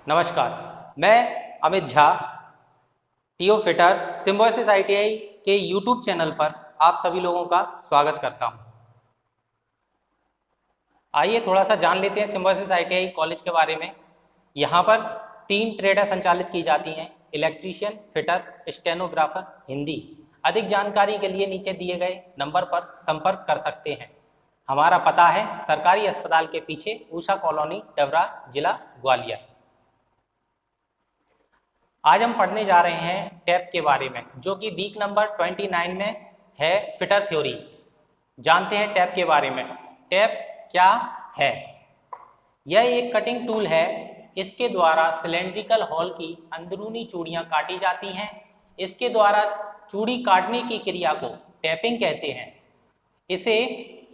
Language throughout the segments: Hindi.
नमस्कार, मैं Amit Jha, to fitter Symbiosis ITI के यूट्यूब चैनल पर आप सभी लोगों का स्वागत करता हूं। आइए थोड़ा सा जान लेते हैं सिम्बोसिस ITI कॉलेज के बारे में। यहाँ पर 3 ट्रेडें संचालित की जाती हैं: इलेक्ट्रीशियन, फिटर, स्टेनोग्राफर, हिंदी। अधिक जानकारी के लिए नीचे दिए गए नंबर पर संपर्क कर सकते हैं। हमारा पता है सरकारी अस्पताल के पीछे, ऊषा कॉलोनी, डबरा, जिला ग्वालियर। आज हम पढ़ने जा रहे हैं टैप के बारे में, जो कि वीक नंबर 29 में है, फिटर थ्योरी। जानते हैं टैप के बारे में। टैप क्या है? यह एक कटिंग टूल है। इसके द्वारा सिलेंड्रिकल होल की अंदरूनी चूड़ियां काटी जाती हैं। इसके द्वारा चूड़ी काटने की क्रिया को टैपिंग कहते हैं। इसे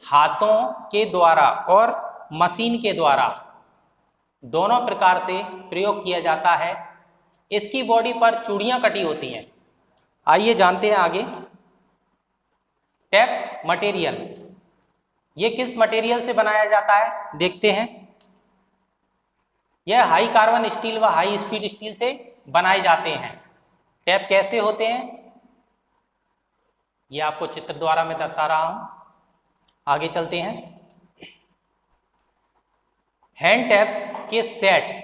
हाथों के द्वारा और मशीन के द्वारा दोनों प्रकार से प्रयोग किया जाता है। इसकी बॉडी पर चूड़ियां कटी होती हैं। आइए जानते हैं आगे। टैप मटेरियल, ये किस मटेरियल से बनाया जाता है देखते हैं। यह हाई कार्बन स्टील व हाई स्पीड स्टील से बनाए जाते हैं। टैप कैसे होते हैं ये आपको चित्र द्वारा मैं दर्शा रहा हूं। आगे चलते हैं। हैंड टैप के सेट,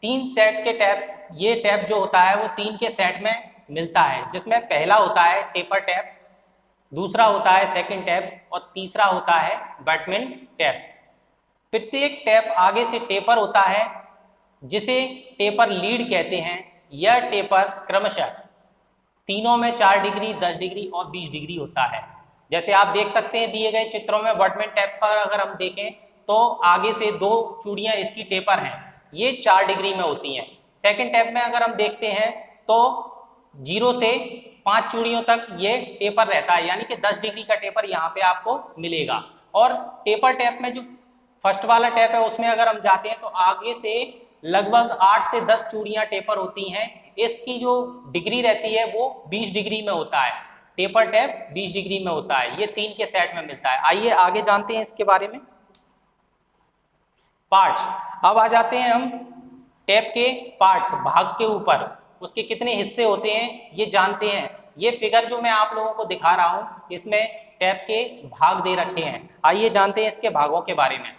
3 सेट के टैप, ये टैप जो होता है वो 3 के सेट में मिलता है, जिसमें पहला होता है टेपर टैप, दूसरा होता है सेकंड टैप और तीसरा होता है बैटमैन टैप। प्रत्येक टैप आगे से टेपर होता है, जिसे टेपर लीड कहते हैं। यह टेपर क्रमशः तीनों में 4 डिग्री, 10 डिग्री और 20 डिग्री होता है। जैसे आप देख सकते हैं दिए गए चित्रों में, बैटमैन टैप पर अगर हम देखें तो आगे से 2 चूड़ियां इसकी टेपर हैं, ये 4 डिग्री में होती हैं। सेकंड टैप में अगर हम देखते हैं तो 0 से 5 चूड़ियों तक ये टेपर रहता है, यानी कि 10 डिग्री का टेपर यहाँ पे आपको मिलेगा। और टेपर टैप में जो फर्स्ट वाला टैप है उसमें अगर हम जाते हैं तो आगे से लगभग 8 से 10 चूड़ियां टेपर होती हैं। इसकी जो डिग्री रहती है वो 20 डिग्री में होता है। टेपर टैप 20 डिग्री में होता है। ये 3 के सेट में मिलता है। आइए आगे जानते हैं इसके बारे में। पार्ट्स, अब आ जाते हैं हम टैप के पार्ट्स, भाग के ऊपर उसके कितने हिस्से होते हैं ये जानते हैं। ये फिगर जो मैं आप लोगों को दिखा रहा हूं, इसमें टैप के भाग दे रखे हैं। आइए जानते हैं इसके भागों के बारे में।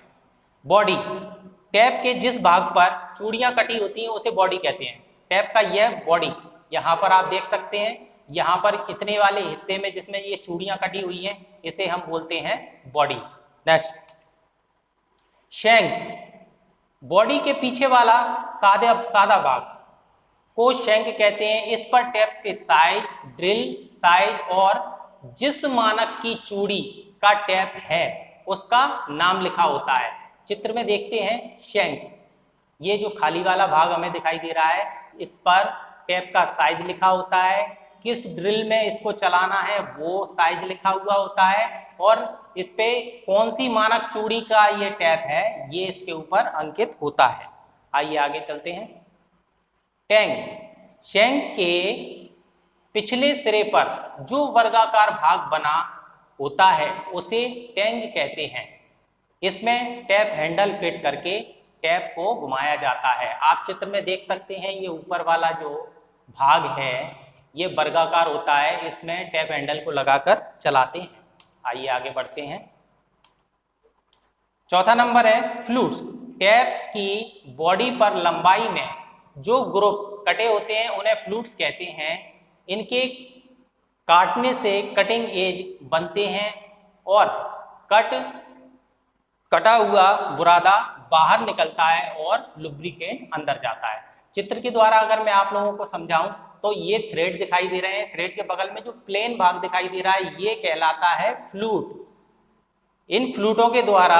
बॉडी, टैप के जिस भाग पर चूड़ियां कटी होती हैं उसे बॉडी कहते हैं। टैप का यह बॉडी, यहाँ पर आप देख सकते हैं, यहाँ पर इतने वाले हिस्से में जिसमें ये चूड़ियां कटी हुई हैं, इसे हम बोलते हैं बॉडी। नेक्स्ट, शैंक, बॉडी के पीछे वाला सादा भाग को शैंक कहते हैं। इस पर टैप के साइज, ड्रिल साइज और जिस मानक की चूड़ी का टैप है उसका नाम लिखा होता है। चित्र में देखते हैं शैंक, ये जो खाली वाला भाग हमें दिखाई दे रहा है, इस पर टैप का साइज लिखा होता है, किस ड्रिल में इसको चलाना है वो साइज लिखा हुआ होता है, और इस पे कौन सी मानक चूड़ी का ये टैप है ये इसके ऊपर अंकित होता है। आइए आगे चलते हैं। टैंक, शैंक के पिछले सिरे पर जो वर्गाकार भाग बना होता है उसे टैंक कहते हैं। इसमें टैप हैंडल फिट करके टैप को घुमाया जाता है। आप चित्र में देख सकते हैं, ये ऊपर वाला जो भाग है ये वर्गाकार होता है, इसमें टैप हैंडल को लगाकर चलाते हैं। आइए आगे बढ़ते हैं। चौथा नंबर है फ्लूट्स। टैप की बॉडी पर लंबाई में जो ग्रुप कटे होते हैं उन्हें फ्लूट्स कहते हैं। इनके काटने से कटिंग एज बनते हैं और कटा हुआ बुरादा बाहर निकलता है और लुब्रिकेंट अंदर जाता है। चित्र के द्वारा अगर मैं आप लोगों को समझाऊं तो ये थ्रेड दिखाई दे रहे हैं, थ्रेड के बगल में जो प्लेन भाग दिखाई दे रहा है ये कहलाता है फ्लूट। इन फ्लूटों के द्वारा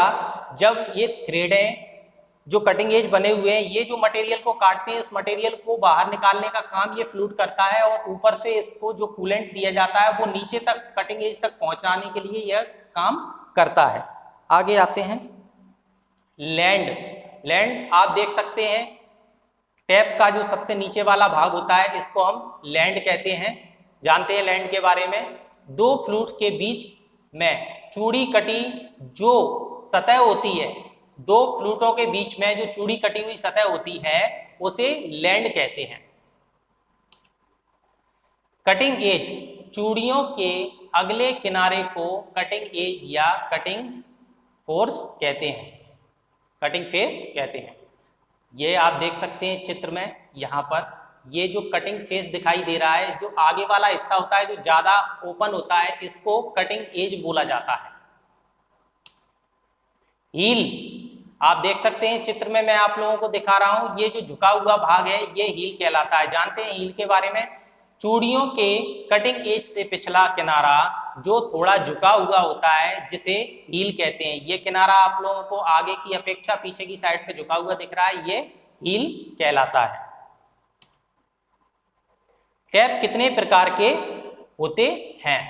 जब ये थ्रेडें जो कटिंग एज बने हुए हैं, ये जो मटेरियल को काटते हैं, इस मटेरियल को बाहर निकालने का काम ये फ्लूट करता है, और ऊपर से इसको जो कूलेंट दिया जाता है वो नीचे तक कटिंग एज तक पहुंचाने के लिए यह काम करता है। आगे आते हैं। लैंड आप देख सकते हैं, टैप का जो सबसे नीचे वाला भाग होता है इसको हम लैंड कहते हैं। जानते हैं लैंड के बारे में। 2 फ्लूट के बीच में चूड़ी कटी जो सतह होती है, 2 फ्लूटों के बीच में जो चूड़ी कटी हुई सतह होती है उसे लैंड कहते हैं। कटिंग एज, चूड़ियों के अगले किनारे को कटिंग एज या कटिंग फोर्स कहते हैं, कटिंग फेस कहते हैं। ये आप देख सकते हैं चित्र में, यहाँ पर ये जो कटिंग फेस दिखाई दे रहा है, जो आगे वाला हिस्सा होता है जो ज्यादा ओपन होता है, इसको कटिंग एज बोला जाता है। हील, आप देख सकते हैं चित्र में, मैं आप लोगों को दिखा रहा हूं, ये जो झुका हुआ भाग है ये हील कहलाता है। जानते हैं हील के बारे में? चूड़ियों के कटिंग एज से पिछला किनारा जो थोड़ा झुका हुआ होता है जिसे हील कहते हैं। ये किनारा आप लोगों को आगे की अपेक्षा पीछे की साइड पे झुका हुआ दिख रहा है, ये हील कहलाता है। टैप कितने प्रकार के होते हैं?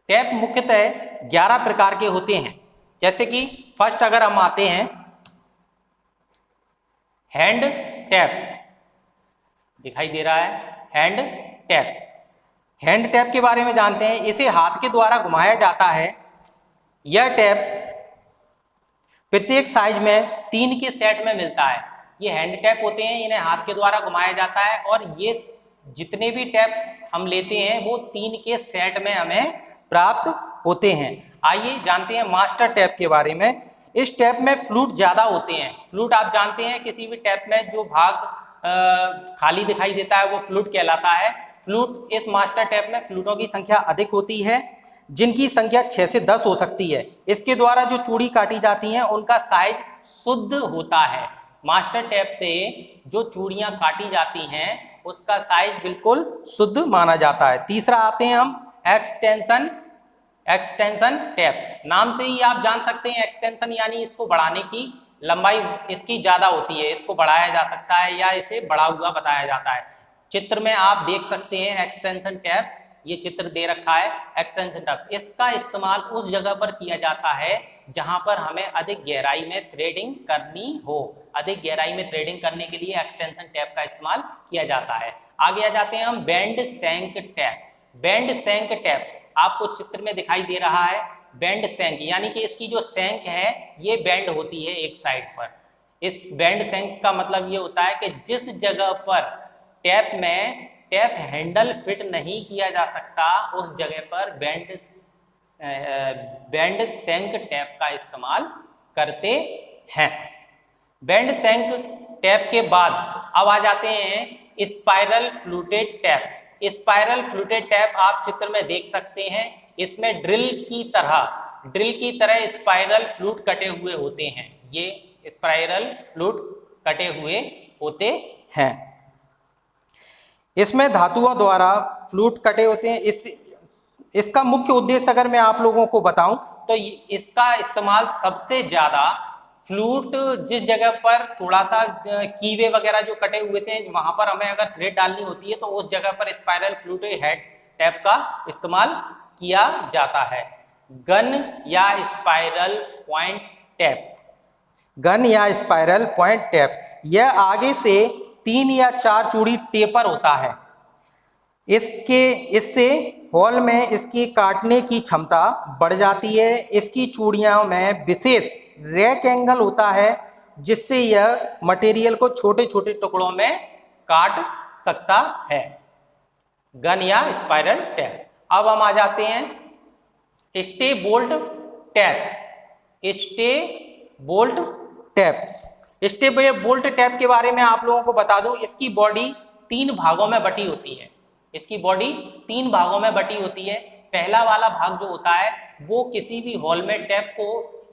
टैप मुख्यतः 11 प्रकार के होते हैं। जैसे कि फर्स्ट अगर हम आते हैं, हैंड टैप दिखाई दे रहा है, हैंड टैप। हैंड टैप के बारे में जानते हैं, इसे हाथ के द्वारा घुमाया जाता है। यह टैप प्रत्येक साइज में 3 के सेट में मिलता है। ये हैंड टैप होते हैं, इन्हें हाथ के द्वारा घुमाया जाता है और ये जितने भी टैप हम लेते हैं वो 3 के सेट में हमें प्राप्त होते हैं। आइए जानते हैं मास्टर टैप के बारे में। इस टैप में फ्लूट ज्यादा होते हैं। फ्लूट आप जानते हैं किसी भी टैप में जो भाग खाली दिखाई देता है वो फ्लूट कहलाता है। फ्लूट, इस मास्टर टैप में फ्लूटों की संख्या अधिक होती है, जिनकी संख्या 6 से 10 हो सकती है। इसके द्वारा जो चूड़ी काटी जाती हैं उनका साइज शुद्ध होता है। मास्टर टैप से जो चूड़ियां काटी जाती हैं उसका साइज बिल्कुल शुद्ध माना जाता है। तीसरा आते हैं हम एक्सटेंशन टैप। नाम से ही आप जान सकते हैं एक्सटेंशन यानी इसको बढ़ाने की, लंबाई इसकी ज्यादा होती है, इसको बढ़ाया जा सकता है या इसे बढ़ा हुआ बताया जाता है। चित्र में आप देख सकते हैं एक्सटेंशन टैप, ये चित्र दे रखा है एक्सटेंशन टैप। इसका इस्तेमाल उस जगह पर किया जाता है जहां पर हमें अधिक गहराई में थ्रेडिंग करनी हो। अधिक गहराई में थ्रेडिंग करने के लिए एक्सटेंशन टैप का इस्तेमाल किया जाता है। आगे आ जाते हैं हम band shank tap. Band shank tap आपको चित्र में दिखाई दे रहा है। बैंड शैंक यानी कि इसकी जो शैंक है ये बैंड होती है एक साइड पर। इस बैंड शैंक का मतलब ये होता है कि जिस जगह पर टैप में टैप हैंडल फिट नहीं किया जा सकता उस जगह पर बैंड शैंक टैप का इस्तेमाल करते हैं। बैंड शैंक टैप के बाद अब आ जाते हैं spiral fluted tap. Spiral fluted tap आप चित्र में देख सकते हैं। इसमें ड्रिल की तरह स्पाइरल फ्लूट कटे हुए होते हैं। ये स्पाइरल फ्लूट कटे हुए होते हैं। इसमें धातुओं द्वारा फ्लूट कटे होते हैं। इसका मुख्य उद्देश्य अगर मैं आप लोगों को बताऊं तो इसका इस्तेमाल सबसे ज्यादा फ्लूट जिस जगह पर थोड़ा सा कीवे वगैरह जो कटे हुए थे वहां पर हमें अगर थ्रेड डालनी होती है तो उस जगह पर स्पाइरल फ्लूटेड हेड टैप का इस्तेमाल किया जाता है। गन या स्पाइरल पॉइंट टैप। गन या स्पाइरल पॉइंट टैप, यह आगे से 3 या 4 चूड़ी टेपर होता है। इससे हॉल में इसकी काटने की क्षमता बढ़ जाती है। इसकी चूड़ियों में विशेष रैक एंगल होता है जिससे यह मटेरियल को छोटे छोटे टुकड़ों में काट सकता है। गन या स्पाइरल टैप। अब हम आ जाते हैं stay bolt tap. Stay bolt tap. Stay bolt tap के बारे में आप लोगों को बता दूं, इसकी बॉडी 3 भागों में बटी होती है। इसकी बॉडी 3 भागों में बटी होती है। पहला वाला भाग जो होता है वो किसी भी हॉल में टैप को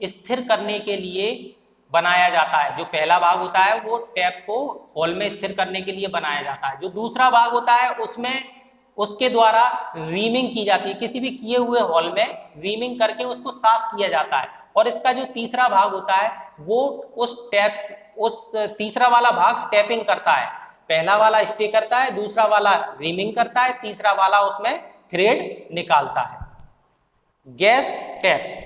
स्थिर करने के लिए बनाया जाता है। जो पहला भाग होता है वो टैप को हॉल में स्थिर करने के लिए बनाया जाता है। जो दूसरा भाग होता है उसमें उसके द्वारा रीमिंग की जाती है। किसी भी किए हुए हॉल में रीमिंग करके उसको साफ किया जाता है। और इसका जो तीसरा भाग होता है वो उस तीसरा वाला भाग टैपिंग करता है। पहला वाला स्टे करता है, दूसरा वाला रीमिंग करता है, तीसरा वाला उसमें थ्रेड निकालता है। गैस टैप,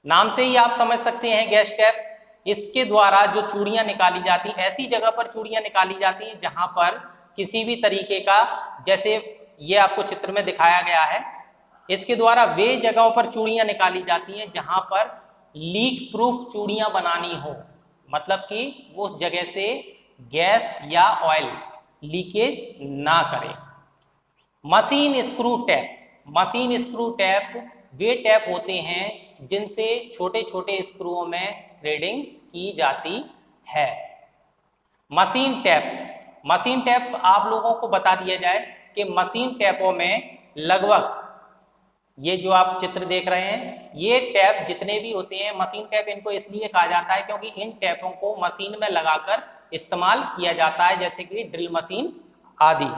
नाम से ही आप समझ सकते हैं गैस टैप। इसके द्वारा जो चूड़ियां निकाली जाती, ऐसी जगह पर चूड़ियां निकाली जाती हैं जहां पर किसी भी तरीके का, जैसे ये आपको चित्र में दिखाया गया है, इसके द्वारा वे जगहों पर चूड़ियां निकाली जाती हैं जहां पर लीक प्रूफ चूड़ियां बनानी हो। मतलब कि उस जगह से गैस या ऑयल लीकेज ना करे। Machine screw tap, machine screw tap वे टैप होते हैं जिनसे छोटे छोटे स्क्रूओं में थ्रेडिंग की जाती है। मशीन टैप, मशीन टैप आप लोगों को बता दिया जाए कि मशीन टैपों में लगभग ये जो आप चित्र देख रहे हैं, ये टैप जितने भी होते हैं मशीन टैप, इनको इसलिए कहा जाता है क्योंकि इन टैपों को मशीन में लगाकर इस्तेमाल किया जाता है, जैसे कि ड्रिल मशीन आदि।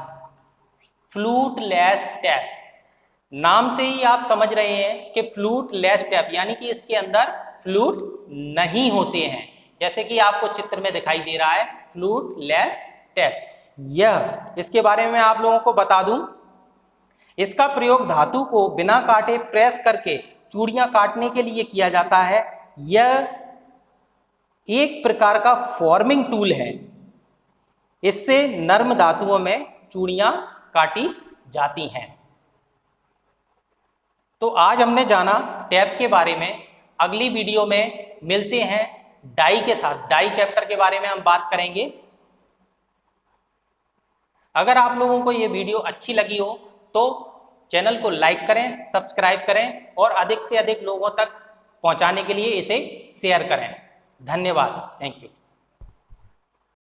फ्लूट लेस टैप, नाम से ही आप समझ रहे हैं कि फ्लूट लेस टैप यानी कि इसके अंदर फ्लूट नहीं होते हैं, जैसे कि आपको चित्र में दिखाई दे रहा है फ्लूट लेस टैप। यह इसके बारे में आप लोगों को बता दूं, इसका प्रयोग धातु को बिना काटे प्रेस करके चूड़ियां काटने के लिए किया जाता है। यह एक प्रकार का फॉर्मिंग टूल है, इससे नर्म धातुओं में चूड़ियां काटी जाती हैं। तो आज हमने जाना टैप के बारे में। अगली वीडियो में मिलते हैं डाई के साथ, डाई चैप्टर के बारे में हम बात करेंगे। अगर आप लोगों को ये वीडियो अच्छी लगी हो तो चैनल को लाइक करें, सब्सक्राइब करें और अधिक से अधिक लोगों तक पहुंचाने के लिए इसे शेयर करें। धन्यवाद, थैंक यू।